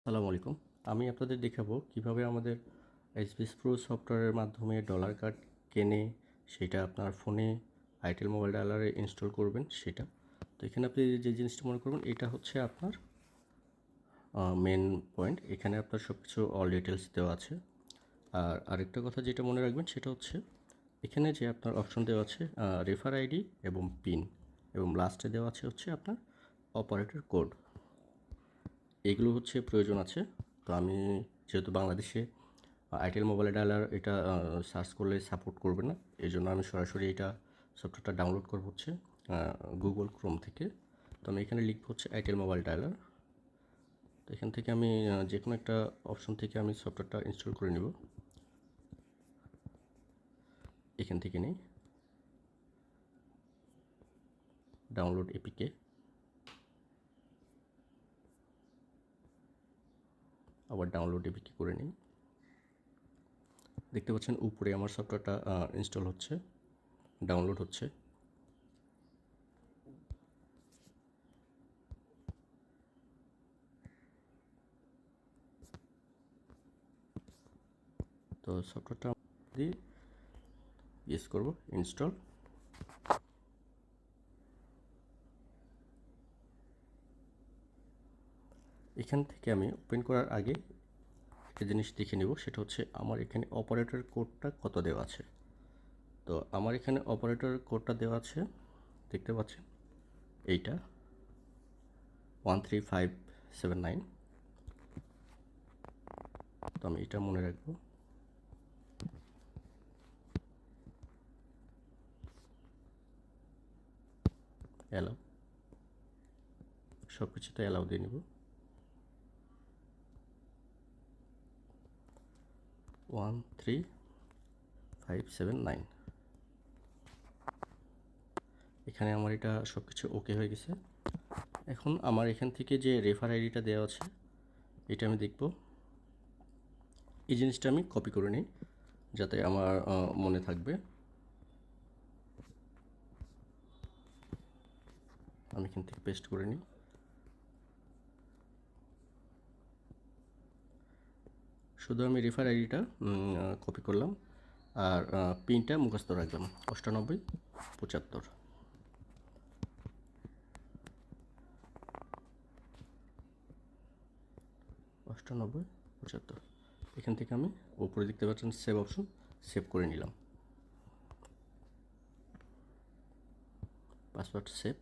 আসসালামু আলাইকুম। আমি আপনাদের দেখাবো কিভাবে আমাদের এসবিএস প্রো সফটওয়্যারের মাধ্যমে ডলার কার্ড কেনে সেটা আপনার ফোনে আইটেল মোবাইল ডায়ালারে ইনস্টল করবেন সেটা। তো এখানে আপনি যে জিনিসটা মনে করবেন এটা হচ্ছে আপনার মেন পয়েন্ট। এখানে আপনার সব কিছু অল ডিটেলস দেওয়া আছে। আর আরেকটা কথা যেটা মনে রাখবেন সেটা হচ্ছে এখানে যে আপনার অপশন দেওয়া আছে রেফার আইডি এবং পিন এবং লাস্টে দেওয়া আছে হচ্ছে আপনার অপারেটর কোড। এগুলো হচ্ছে প্রয়োজন আছে। তো আমি যেহেতু বাংলাদেশে আইটেল মোবাইল ডায়ালার এটা সার্চ করলে সাপোর্ট করবে না, এই জন্য আমি সরাসরি এটা সফটওয়্যারটা ডাউনলোড করব হচ্ছে গুগল ক্রোম থেকে। তো আমি এখানে লিখব হচ্ছে আইটেল মোবাইল ডায়ালার। তো এখান থেকে আমি যে কোনো একটা অপশন থেকে আমি সফটওয়্যারটা ইনস্টল করে নেব। এখান থেকে নেই ডাউনলোড এপিকে, আবার ডাউনলোড এপিকে করে নিই। দেখতে পাচ্ছেন উপরে আমার সফটওয়্যারটা ইনস্টল হচ্ছে, ডাউনলোড হচ্ছে। তো সফটওয়্যারটা দিয়ে ইউজ করব ইনস্টল। এখান থেকে আমি ওপেন করার আগে একটা জিনিস দেখে নেব, সেটা হচ্ছে আমার এখানে অপারেটর কোডটা কত দেওয়া আছে। তো আমার এখানে অপারেটর কোডটা দেওয়া আছে, দেখতে পাচ্ছেন এইটা 13579। তো আমি এটা মনে রাখবো। অ্যালাউ, সব কিছুতে অ্যালাউ দিয়ে নেব। 13579, এখানে আমার এটা সব কিছু ওকে হয়ে গেছে। এখন আমার এখান থেকে যে রেফার আইডিটা দেওয়া আছে এটা আমি দেখব। এই জিনিসটা আমি কপি করে নিই যাতে আমার মনে থাকবে। আমি এখান থেকে পেস্ট করে নিই। শুধু আমি রেফার আইডিটা কপি করলাম আর পিনটা মুখস্থ রাখলাম 9875। 9875, এখান থেকে আমি উপরে দেখতে পাচ্ছেন সেভ অপশন, সেভ করে নিলাম। Password save.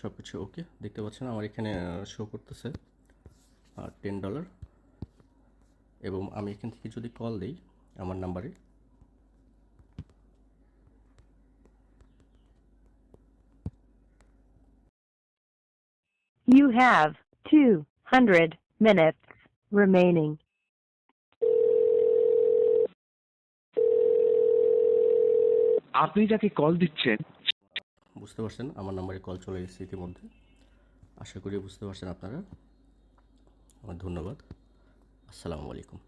সব কিছু ওকে, দেখতে পাচ্ছেন আমার এখানে শো করতেছে $10। এবং আমি এখান থেকে যদি কল দিই আমার নাম্বারে, You have 200 minutes remaining. আপনি যাকে কল দিচ্ছেন বুঝতে পারছেন আমার নাম্বারে কল চলে গেছে ইতিমধ্যে। আশা করি বুঝতে পারছেন আপনারা। আমার ধন্যবাদ। আসসালামু আলাইকুম।